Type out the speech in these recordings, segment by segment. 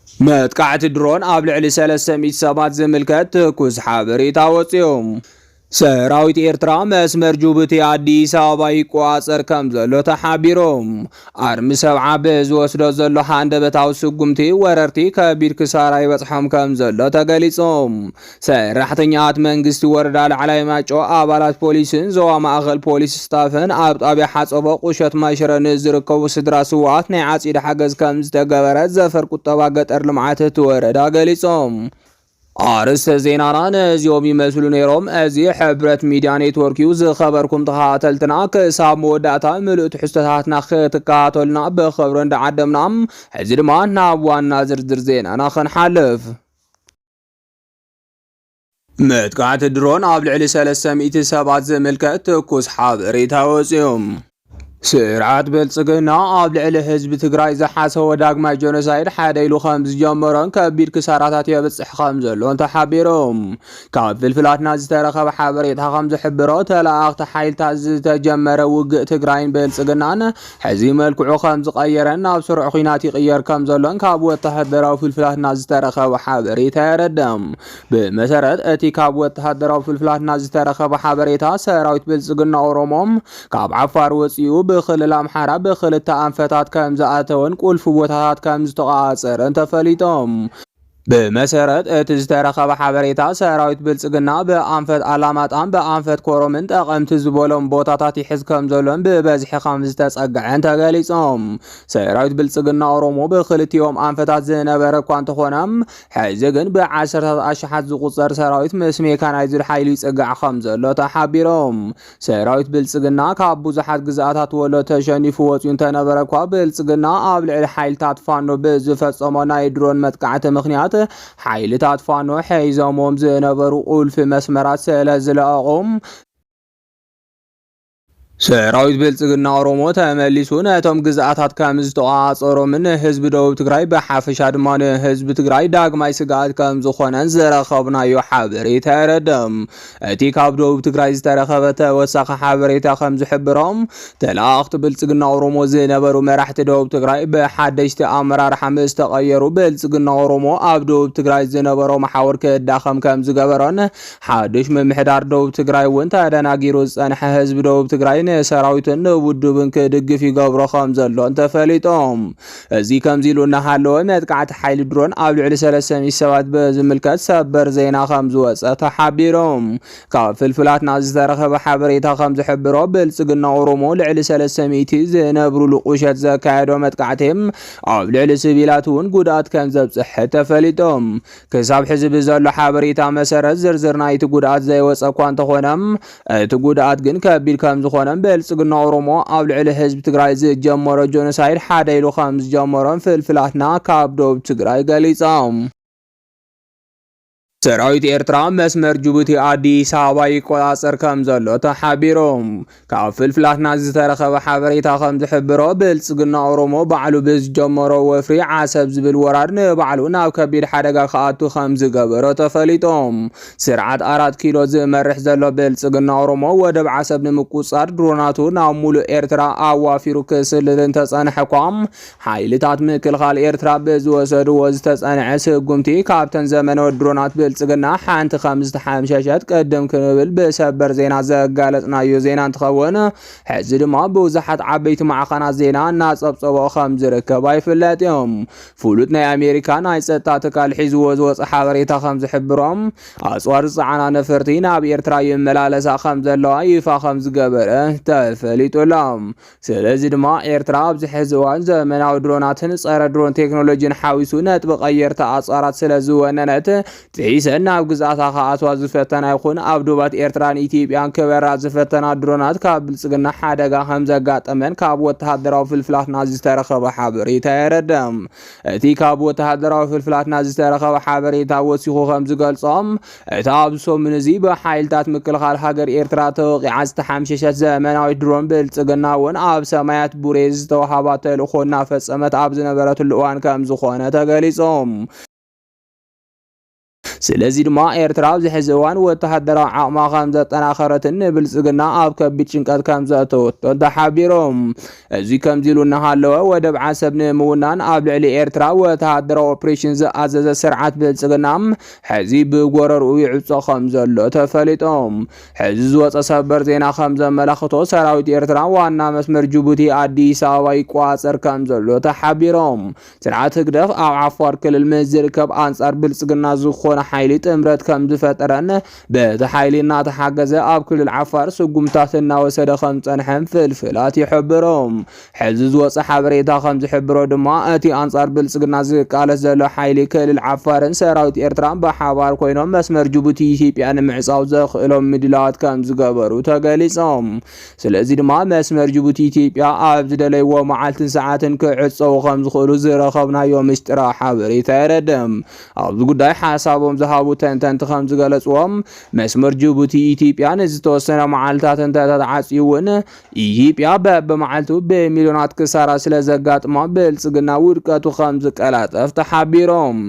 متقعت درون قبل 300 سبات زملكت تكوز حبريتا وصيوم ሰራዊት ኤርትራ መስመር ጅቡቲ አዲስ አበባ ይቋጸር ከም ዘሎ ተሓቢሮም አርሚ ሰብዓ ብዝወስዶ ዘሎ ሃንደበታዊ ስጉምቲ ወረርቲ ከቢድ ክሳራ ይበጽሖም ከም ዘሎ ተገሊጾም ሰራሕተኛት መንግስቲ ወረዳ ላዕላይ ማጮ አባላት ፖሊስን ዞባ ማእኸል ፖሊስ ስታፍን ኣብ ጣብያ ሓጸቦ ቁሸት ማይሽረን ዝርከቡ ስድራ ስዋት ናይ ዓጺድ ሓገዝ ከም ዝተገበረ ዘፈር ቁጠባ ገጠር ልምዓት ወረዳ ገሊጾም አርዕስተ ዜናና ነዚኦም ይመስሉ ነይሮም። እዚ ሕብረት ሚድያ ኔትወርክ ዩ ዝኸበርኩም ተኸታተልትና ክሳብ መወዳእታ ምሉእ ትሕዝቶታትና ክትከታተሉና ብኽብሪ እንዳዓደምና ሕዚ ድማ ናብ ዋና ዝርዝር ዜናና ክንሓልፍ። መጥቃዕቲ ድሮን ኣብ ልዕሊ 300 ሰባት ዝምልከት ትኩስ ሓበሬታ ወፂኦም። ስርዓት ብልጽግና ኣብ ልዕሊ ህዝቢ ትግራይ ዝሓሰወ ዳግማይ ጆኖሳይድ ሓደ ኢሉ ከም ዝጀመሮን ከቢድ ክሳራታት የብጽሕ ከም ዘሎን ተሓቢሮም ካብ ፍልፍላትና ዝተረኸበ ሓበሬታ ከም ዝሕብሮ ተላእኽቲ ሓይልታት ዝተጀመረ ውግእ ትግራይን ብልጽግናን ሕዚ መልክዑ ከም ዝቐየረን ናብ ስሩዕ ኩናት ይቕየር ከም ዘሎን ካብ ወተሃደራዊ ፍልፍላትና ዝተረኸበ ሓበሬታ የረድም። ብመሰረት እቲ ካብ ወተሃደራዊ ፍልፍላትና ዝተረኸበ ሓበሬታ ሰራዊት ብልጽግና ኦሮሞም ካብ ዓፋር ወፂኡ بخلال أمحارة بخلال تأنفتات كم زعتون كل فوتات كم زتقاصر أنت فليتهم بمسارات تزترخب حبريتا سراويت بلصقنا بأنفت علامات أم بأنفت كورومنت أقمت زبولهم بوتاتي حز كم زولهم ببزح خمس تسقعن تغاليصهم سراويت بلصقنا أورومو بخلت يوم أنفتات زنبر كوانت خونم حزقن بعشرة أشحات زقصر سراويت مسمي كان عايزر حيلو يسقع خمزلو تحبيرهم سراويت بلصقنا كابو زحات قزاتات ولو تشاني فوتين تنبر كوا بلصقنا قبل الحيل تاتفانو بزفت صمانا يدرون متقعت مخنيات حيلታት ፋኖ ሒዞሞም ዝነበሩ ቁልፍ መስመራት ስለዝለአቆም ሰራዊት ብልጽግና ኦሮሞ ተመሊሱ ነቶም ግዛአታት ከም ዝተቋጸሩ ምን ህዝብ ደቡብ ትግራይ በሓፈሻ ድማ ህዝብ ትግራይ ዳግማይ ስጋት ከም ዝኾነን ዝረኸብናዮ ሓበሬታ የረድም። እቲ ካብ ደቡብ ትግራይ ዝተረኸበ ተወሳኺ ሓበሬታ ከም ዝሕብሮም ተላእኽቲ ብልጽግና ኦሮሞ ዝነበሩ መራሕቲ ደቡብ ትግራይ ብሓደሽቲ ኣመራርሓ ምስ ተቐየሩ ብልጽግና ኦሮሞ ኣብ ደቡብ ትግራይ ዝነበሮ ማሕወር ክዳኸም ከም ዝገበሮን ሓድሽ ምምሕዳር ደቡብ ትግራይ እውን ተደናጊሩ ዝጸንሐ ህዝብ ደቡብ ትግራይ ሰራዊትን ውድብን ክድግፍ ይገብሮ ከም ዘሎ ተፈሊጦም እዚ ከምዚ ኢሉና ሃለወ መጥቃዕቲ ሓይሊ ድሮን ኣብ ልዕሊ 300 ሰባት በዝምልከት ሰበር ዜና ከም ዝወፀ ተሓቢሮም ካብ ፍልፍላትና ዝተረኸበ ሓበሬታ ከም ዝሕብሮ ብልጽግና ኦሮሞ ልዕሊ 300 ዝነብሩ ቁሸት ዘካየዶ መጥቃዕቲም ኣብ ልዕሊ ሲቪላት እውን ጉድኣት ከም ዘብጽሕ ተፈሊጦም ክሳብ ሕዚ ብዘሎ ሓበሬታ መሰረት ዝርዝር ናይቲ ጉድኣት ዘይወፀ እኳ እንተኾነም እቲ ጉድኣት ግን ከቢድ ከም ዝኾነ بلصقنا أورومو أو لعل حزب تግራይ ዝጀመሮ ጆኖሳይድ ሓደ ኢሉ ከም ዝጀመሮን ፍልፍላትና ካብ ደቡብ ትግራይ ገሊጾም። ሰራዊት ኤርትራ መስመር ጅቡቲ አዲስ አበባ ይቆጻጸር ከም ዘሎ ተሓቢሮም ካብ ፍልፍላትና ዝተረኸበ ሓበሬታ ከም ዝሕብሮ ብልጽግና ኦሮሞ ባዕሉ ብዝጀመሮ ወፍሪ ዓሰብ ዝብል ወራር ንባዕሉ ናብ ከቢድ ሓደጋ ከኣቱ ከም ዝገበሮ ተፈሊጦም ስርዓት 4 ኪሎ ዝመርሕ ዘሎ ብልጽግና ኦሮሞ ወደብ ዓሰብ ንምቁጻር ድሮናቱ ናብ ሙሉእ ኤርትራ ኣዋፊሩ ክስልልን ተጸንሐኳም ሓይልታት ምክልኻል ኤርትራ ብዝወሰድዎ ዝተጸንዐ ስጉምቲ ካብተን ዘመነ ድሮናት ጽግና ሓንቲ ኸምስ ተሓምሸሸት ቀደም ክንብል በሰበር ዜና ዘጋለጽናዮ ዜና እንትኸውን ሕዚ ድማ ብውዛሓት ዓበይቲ ማዕኸናት ዜና እናጸብጸቦ ከም ዝርከብ ኣይፍለጥዮም ፍሉጥ ናይ ኣሜሪካ ናይ ጸጥታ ትካል ሒዝዎ ዝወፀ ሓበሬታ ከም ዝሕብሮም ኣጽዋር ዝፀዓና ነፈርቲ ናብ ኤርትራ ይመላለሳ ከም ዘለዋ ይፋ ከም ዝገበረ ተፈሊጡሎም ስለዚ ድማ ኤርትራ ኣብዚ ሕዚ እዋን ዘመናዊ ድሮናትን ጸረ ድሮን ቴክኖሎጂን ሓዊሱ ነጥቢ ቀየርታ ኣጽዋራት ስለዝወነነት ናብ ግዛታ ከኣትዋ ዝፈተና ይኹን ኣብ ዱባት ኤርትራን ኢትዮጵያን ከበራ ዝፈተና ድሮናት ካብ ብልጽግና ሓደጋ ከም ዘጋጠመን ካብ ወተሃደራዊ ፍልፍላትና ዝተረኸበ ሓበሬታ የረድም። እቲ ካብ ወተሃደራዊ ፍልፍላትና ዝተረኸበ ሓበሬታ ወሲኹ ከም ዝገልጾም እቲ ኣብ ሰሙን እዚ ብሓይልታት ምክልኻል ሃገር ኤርትራ ተወቂዓ ዝተሓምሸሸት ዘመናዊ ድሮን ብልጽግና እውን ኣብ ሰማያት ቡሬ ዝተዋሃባ ተልእኾ እናፈጸመት ኣብ ዝነበረትሉ እዋን ከም ዝኾነ ተገሊጾም ስለዚ ድማ ኤርትራ ዝሕዚ እዋን ወተሃደራዊ ዓቕማ ከም ዘጠናኸረትን ብልጽግና ኣብ ከቢድ ጭንቀት ከም ዘእተወቶ ተሓቢሮም እዚ ከምዚ ኢሉ እናሃለወ ወደብ ዓሰብ ንምውናን ኣብ ልዕሊ ኤርትራ ወተሃደራዊ ኦፕሬሽን ዝኣዘዘ ስርዓት ብልጽግና ሕዚ ብጎረርኡ ይዕጾ ከም ዘሎ ተፈሊጦም ሕዚ ዝወፀ ሰበር ዜና ከም ዘመላኽቶ ሰራዊት ኤርትራ ዋና መስመር ጅቡቲ ኣዲስ ኣበባ ይቆጻጸር ከም ዘሎ ተሓቢሮም ስርዓት ህግደፍ ኣብ ዓፋር ክልል ዝርከብ አንጻር ብልጽግና ዝኾነ ሓይሊ ጥምረት ከም ዝፈጠረን በቲ ሓይሊ እናተሓገዘ ኣብ ክልል ዓፋር ስጉምታት እናወሰደ ከም ጸንሐን ፍልፍላት ይሕብሮም ሕዚ ዝወፀ ሓበሬታ ከም ዝሕብሮ ድማ እቲ አንጻር ብልጽግና ዝቃለስ ዘሎ ሓይሊ ክልል ዓፋርን ሰራዊት ኤርትራን ብሓባር ኮይኖም መስመር ጅቡቲ ኢትዮጵያ ንምዕጻው ዘኽእሎም ምድላዋት ከም ዝገበሩ ተገሊጾም ስለዚ ድማ መስመር ጅቡቲ ኢትዮጵያ ኣብ ዝደለይዎ መዓልትን ሰዓትን ክዕጸው ከም ዝኽእሉ ዝረኸብናዮ ምስጢራ ሓበሬታ የረድም ኣብዚ ጉዳይ ሓሳቦም ዝሃቡ ተንተንቲ ከም ዝገለጽዎም መስመር ጅቡቲ ኢትዮጵያ ንዝተወሰነ መዓልታትን ተተዓጽዩን ኢትዮጵያ በመዓልቱ በሚሊዮናት ክሳራ ስለ ዘጋጥማ ብልጽግና ውድቀቱ ከም ዝቀላጠፍ ተሓቢሮም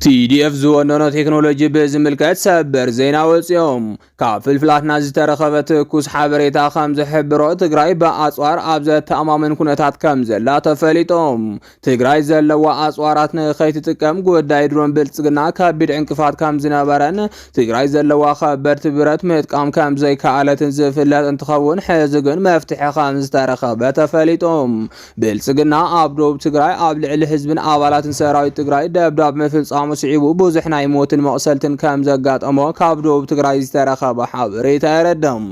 TDF ዝወነኖ ቴክኖሎጂ ብዝምልከት ሰበር ዜና ወፅዮም ካብ ፍልፍላትና ዝተረኸበ ትኩስ ሓበሬታ ከም ዝሕብሮ ትግራይ ብኣጽዋር ኣብ ዘተኣማምን ኩነታት ከም ዘላ ተፈሊጦም ትግራይ ዘለዋ ኣጽዋራት ንኸይትጥቀም ጉዳይ ድሮን ብልጽግና ከቢድ ዕንቅፋት ከም ዝነበረን ትግራይ ዘለዋ ከበድቲ ብረት ምጥቃም ከም ዘይከኣለትን ዝፍለጥ እንትኸውን ሕዚ ግን መፍትሒ ከም ዝተረኸበ ተፈሊጦም ብልጽግና ኣብ ደቡብ ትግራይ ኣብ ልዕሊ ህዝብን ኣባላትን ሰራዊት ትግራይ ደብዳብ ምፍጻሙ ስዒቡ ብዙሕ ናይ ሞትን መቕሰልትን ከም ዘጋጠሞ ካብ ደቡብ ትግራይ ዝተረኸበ ሓበሬታ የረድም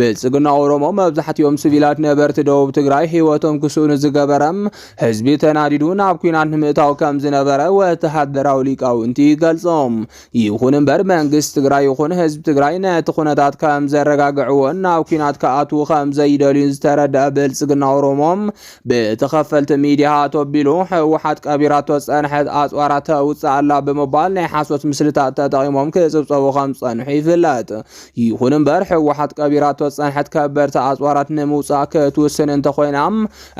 ብልጽግና ኦሮሞ መብዛሕትኦም ሲቪላት ነበርቲ ደቡብ ትግራይ ህይወቶም ክስኡን ዝገበረም ህዝቢ ተናዲዱ ናብ ኩናት ንምእታው ከም ዝነበረ ወተሃደራዊ ሊቃውንቲ ይገልጾም ይኹን እምበር መንግስቲ ትግራይ ይኹን ህዝቢ ትግራይ ነቲ ኩነታት ከም ዘረጋግዕዎን ናብ ኩናት ከኣትዉ ከም ዘይደልዩን ዝተረድአ ብልጽግና ኦሮሞም ብተኸፈልቲ ሚድያት ኣቢሉ ህወሓት ቀቢራቶ ጸንሐት ኣጽዋራት ተውፅእ ኣላ ብምባል ናይ ሓሶት ምስልታት ተጠቒሞም ክጽብጸቡ ከም ጸንሑ ይፍለጥ ይኹን እምበር ህወሓት ቀቢራቶ ጸንሐት ከበድቲ ኣጽዋራት ንምውፃእ ክትውስን እንተኾይናም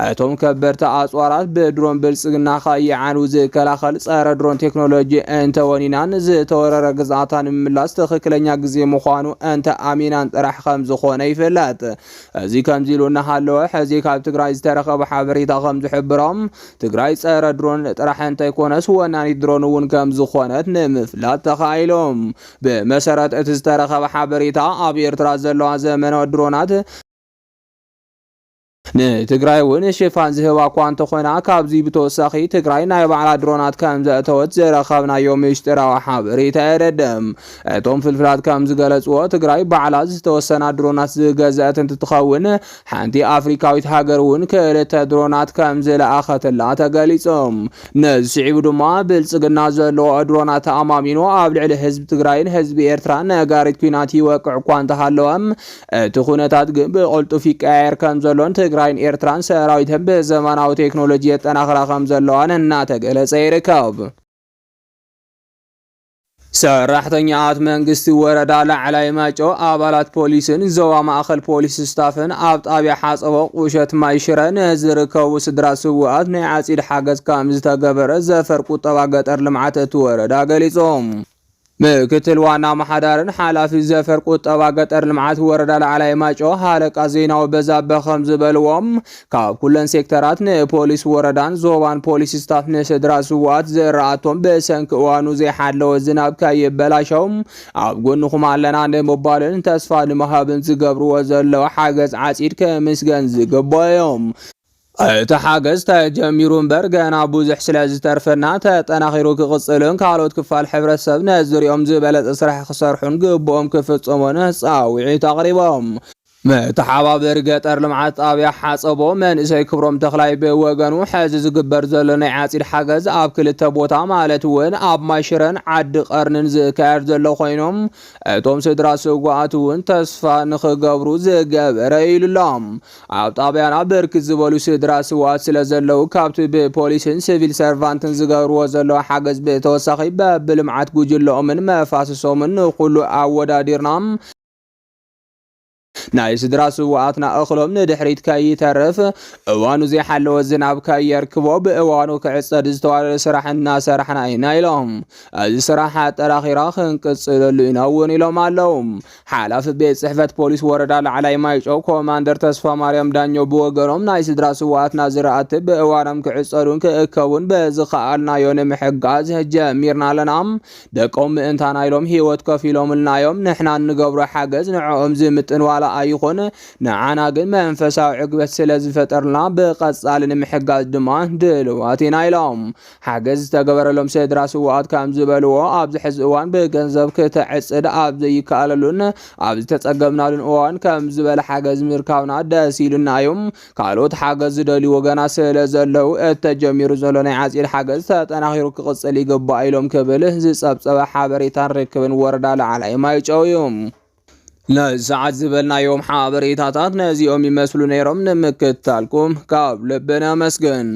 እቶም ከበድቲ ኣጽዋራት ብድሮን ብልጽግና ከይዓንው ዝከላኸል ጸረ ድሮን ቴክኖሎጂ እንተወኒናን ዝተወረረ ግዛእታ ንምምላስ ትኽክለኛ ግዜ ምዃኑ እንተ ኣሚናን ጥራሕ ከም ዝኾነ ይፍለጥ እዚ ከምዚ ኢሉ እናሃለወ ሕዚ ካብ ትግራይ ዝተረኸበ ሓበሬታ ከም ዝሕብሮም ትግራይ ጸረ ድሮን ጥራሕ እንተይኮነስ ወናኒት ድሮን እውን ከም ዝኾነት ንምፍላጥ ተኻኢሎም ብመሰረት እቲ ዝተረኸበ ሓበሬታ ኣብ ኤርትራ ዘለዋ ዘመናዊ ድሮናት ንትግራይ እውን ሽፋን ዝህባ እኳ እንተኾይና ካብዚ ብተወሳኺ ትግራይ ናይ ባዕላ ድሮናት ከም ዘእተወት ዝረኸብናዮ ምስጢራዊ ሓበሬታ የረድም እቶም ፍልፍላት ከም ዝገለጽዎ ትግራይ ባዕላ ዝተወሰና ድሮናት ዝገዝአት እንትትኸውን ሓንቲ ኣፍሪካዊት ሃገር እውን ክልተ ድሮናት ከም ዝለኣኸትላ ተገሊጾም ነዚ ስዒቡ ድማ ብልጽግና ዘለዎ ድሮናት ተኣማሚኑ ኣብ ልዕሊ ህዝቢ ትግራይን ህዝቢ ኤርትራን ነጋሪት ኩናት ይወቅዕ እኳ እንተሃለወም እቲ ኩነታት ግን ብቕልጡፍ ይቀያየር ከም ዘሎን ትግራይን ኤርትራን ሰራዊትን ብዘመናዊ ቴክኖሎጂ የጠናኽራ ከም ዘለዋን እናተገለጸ ይርከብ ሰራሕተኛታት መንግስቲ ወረዳ ላዕላይ ማጮ ኣባላት ፖሊስን ዞባ ማእኸል ፖሊስ ስታፍን ኣብ ጣብያ ሓጸቦ ቁሸት ማይ ሽረ ንዝርከቡ ስድራ ስውኣት ናይ ዓጺድ ሓገዝ ከም ዝተገበረ ዘፈር ቁጠባ ገጠር ልምዓት እቲ ወረዳ ገሊጾም ምክትል ዋና ማሓዳርን ሓላፊ ዘፈር ቁጠባ ገጠር ልምዓት ወረዳ ላዕላይ ማጮ ሃለቃ ዜናዊ በዛብህ ከም ዝበልዎም ካብ ኩለን ሴክተራት ንፖሊስ ወረዳን ዞባን ፖሊስ ስታፍ ንስድራ ስውኣት ዝረኣቶም ብሰንኪ እዋኑ ዘይሓለወ ዝናብ ከይበላሾም ኣብ ጎንኹም ኣለና ንምባልን ተስፋ ንምሃብን ዝገብርዎ ዘለዉ ሓገዝ ዓጺድ ከምስገን ዝግባዮም እቲ ሓገዝ ተጀሚሩ እምበር ገና ብዙሕ ስለ ዝተርፈና ተጠናኺሩ ክቕጽልን ካልኦት ክፋል ሕብረተሰብ ነዝሪኦም ዝበለጸ ስራሕ ክሰርሑን ግብኦም ክፍጽሙን ጻውዒት ኣቕሪቦም متحابر ገጠር ልምዓት ጣብያ ሓጸቦ መንእሰይ ክብሮም ተኽላይ ብወገኑ ሕዚ ዝግበር ዘሎ ናይ ዓጺድ ሓገዝ ኣብ ክልተ ቦታ ማለት እውን ኣብ ማይሽረን ዓዲ ቀርንን ዝካየድ ዘሎ ኮይኖም እቶም ስድራ ስጓኣት እውን ተስፋ ንኽገብሩ ዝገበረ ኢሉሎም ኣብ ጣብያና ብርክት ዝበሉ ስድራ ስጓኣት ስለ ዘለው ካብቲ ብፖሊስን ሲቪል ሰርቫንትን ዝገብርዎ ዘሎ ሓገዝ ብተወሳኺ በብልምዓት ጉጅለኦምን መፋስሶምን ኩሉ ኣወዳዲርናም ናይ ስድራ ስዋኣትና እኽሎም ንድሕሪት ከይተርፍ እዋኑ ዘይሓለወ ዝናብ ከየርክቦ ብእዋኑ ክዕፀድ ዝተዋለለ ስራሕ እናሰርሕና ኢና ኢሎም እዚ ስራሕ ኣጠራኺራ ክንቅፅለሉ ኢና እውን ኢሎም ኣለው። ሓላፊ ቤት ጽሕፈት ፖሊስ ወረዳ ላዕላይ ማይጨው ኮማንደር ተስፋ ማርያም ዳኘው ብወገኖም ናይ ስድራ ስዋኣትና ዝራእቲ ብእዋኖም ክዕፀዱን ክእከቡን በዝኸኣልናዮ ንምሕጋዝ ጀሚርና ኣለና። ደቆም ምእንታና ኢሎም ሂወት ከፊሎምልናዮም ንሕና ንገብሮ ሓገዝ ንዕኦም ዝምጥን ዋላ ኣይኹን ንዓና ግን መንፈሳዊ ዕግበት ስለ ዝፈጠርልና ብቐጻሊ ንምሕጋዝ ድማ ድልዋት ኢና ኢሎም ሓገዝ ዝተገበረሎም ስድራ ስዋኣት ከም ዝበልዎ ኣብዚ ሕዚ እዋን ብገንዘብ ክትዕፅድ ኣብ ዘይከኣለሉን ኣብ ዝተጸገምናሉን እዋን ከም ዝበለ ሓገዝ ምርካብና ደስ ኢሉና እዮም። ካልኦት ሓገዝ ዝደልዩ ወገናት ስለ ዘለው እተጀሚሩ ዘሎ ናይ ዓፂድ ሓገዝ ተጠናኺሩ ክቕፅል ይግባእ ኢሎም ክብል ዝጸብጸበ ሓበሬታን ርክብን ወረዳ ላዕላይ ማይጨው እዩ። ለሰዓት ዝበልናዮም ሓበሬታታት ነዚኦም ይመስሉ ነይሮም። ንምክትታልኩም ካብ ልብና መስገን